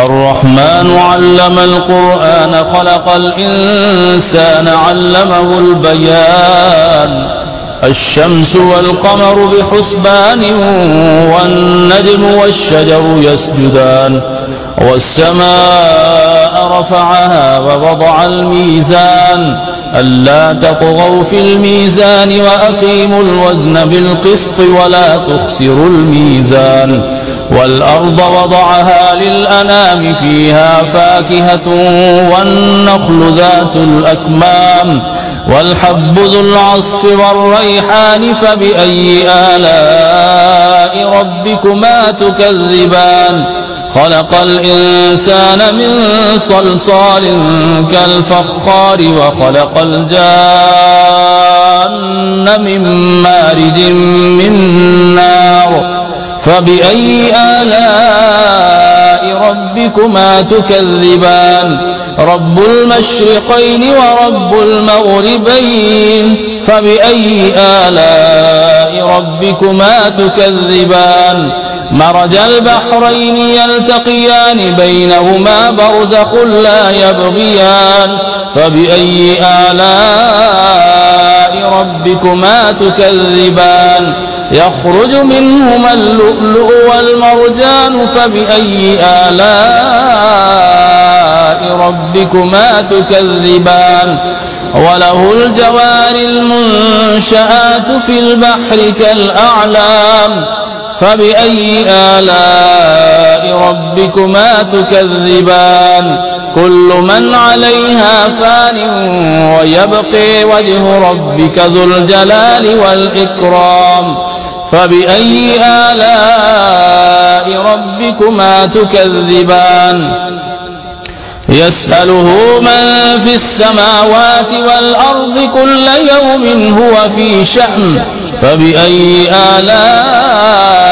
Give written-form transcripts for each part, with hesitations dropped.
الرحمن علم القرآن خلق الإنسان علمه البيان الشمس والقمر بحسبان والنجم والشجر يسجدان والسماء رفعها ووضع الميزان ألا تطغوا في الميزان وأقيموا الوزن بالقسط ولا تخسروا الميزان والأرض وضعها للأنام فيها فاكهة والنخل ذات الأكمام والحب ذو العصف والريحان فبأي آلاء ربكما تكذبان خلق الإنسان من صلصال كالفخار وخلق الجان من مارج من نار فبأي آلاء ربكما تكذبان رب المشرقين ورب المغربين فبأي آلاء ربكما تكذبان مرج البحرين يلتقيان بينهما برزخ لا يبغيان فبأي آلاء ربكما تكذبان يخرج منهما اللؤلؤ والمرجان فبأي آلاء ربكما تكذبان وله الجوار المنشآت في البحر كالأعلام فبأي آلاء ربكما تكذبان كل من عليها فان ويبقي وجه ربك ذو الجلال والإكرام فبأي آلاء ربكما تكذبان يسأله من في السماوات والأرض كل يوم هو في شأن فبأي آلاء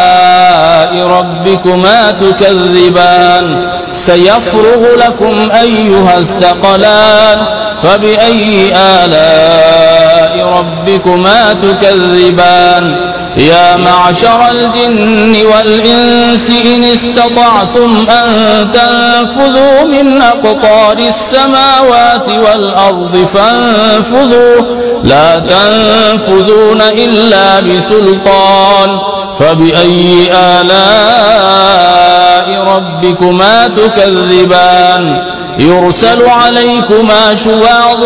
ربكما تكذبان سيفرغ لكم أيها الثقلان فبأي آلاء ربكما تكذبان يا معشر الجن والإنس إن استطعتم أن تنفذوا من أقطار السماوات والأرض فانفذوا لا تنفذون إلا بسلطان فبأي آلاء ربكما تكذبان يرسل عليكما شواظ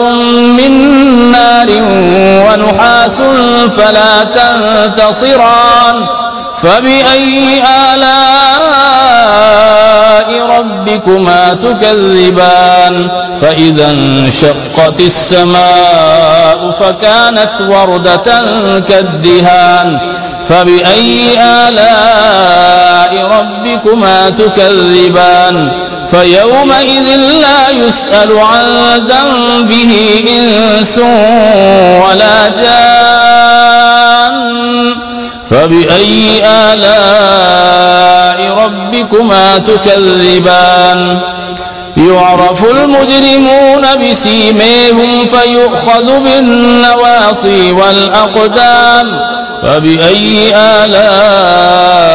من نار ونحاس فلا تنتصران فبأي آلاء ربكما تكذبان فإذا انشقت السماء فكانت وردة كالدهان فبأي آلاء ربكما تكذبان فيومئذ لا يسأل عن ذنبه إنس ولا جان فبأي آلاء ربكما تكذبان يعرف المجرمون بسيميهم فيؤخذ بالنواصي والأقدام فبأي آلاء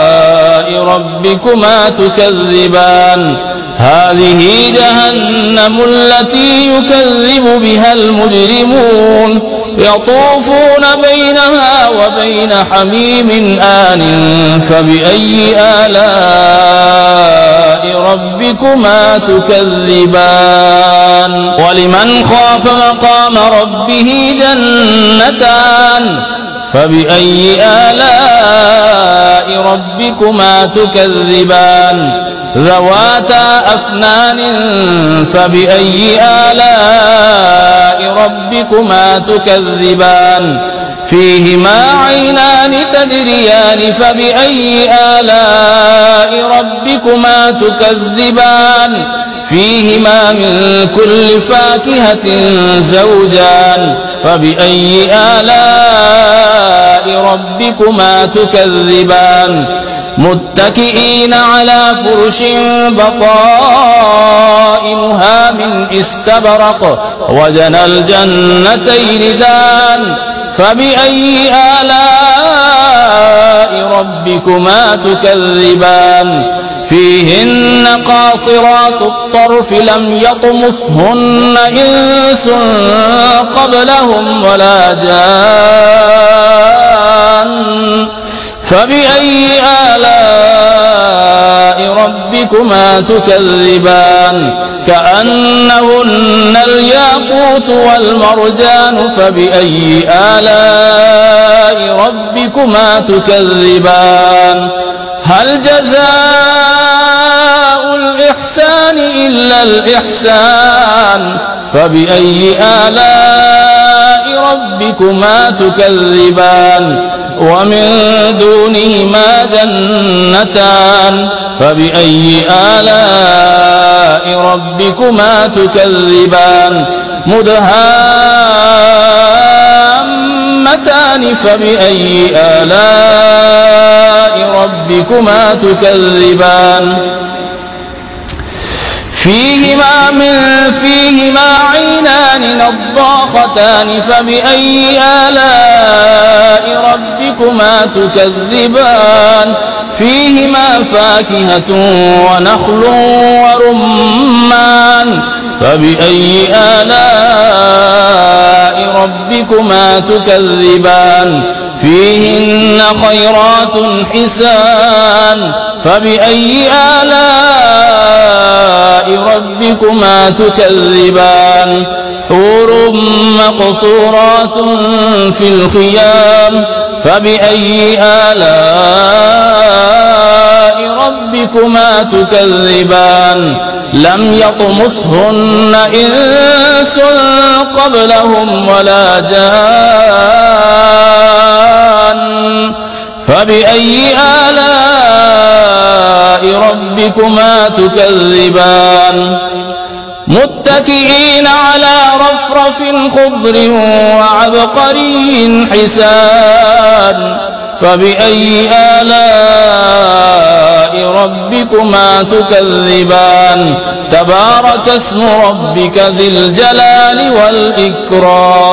ربكما تكذبان هذه جهنم التي يكذب بها المجرمون يطوفون بينها وبين حميم آن فبأي آلاء ربكما تكذبان ولمن خاف مقام ربه جنتان فبأي آلاء ربكما تكذبان ذواتا أفنان فبأي آلاء ربكما تكذبان فيهما عينان تجريان فبأي آلاء ربكما تكذبان فيهما من كل فاكهة زوجان فبأي آلاء ربكما تكذبان متكئين على فرش بطائنها من استبرق وجنى الجنتين دان فبأي آلاء ربكما تكذبان فيهن قاصرات الطرف لم يطمثهن إنس قبلهم ولا جان فبأي آلاء ربكما تكذبان كأنهن الياقوت والمرجان فبأي آلاء ربكما تكذبان هل جزاء الإحسان إلا الإحسان فبأي آلاء ربكما تكذبان ومن دونهما جنتان فبأي آلاء ربكما تكذبان مدهامتان فبأي آلاء ربكما تكذبان فيهما عينان نضاختان فبأي آلاء ربكما تكذبان فيهما فاكهة ونخل ورمان فبأي آلاء ربكما تكذبان فيهن خيرات حسان فبأي آلاء ربكما تكذبان حور مقصورات في الخيام فبأي آلاء ربكما تكذبان لم يطمثهن إنس قبلهم ولا جان فبأي آلاء ربكما تكذبان متكئين على رفرف خضر وعبقري حسان فبأي آلاء ربكما تكذبان تبارك اسم ربك ذي الجلال والإكرام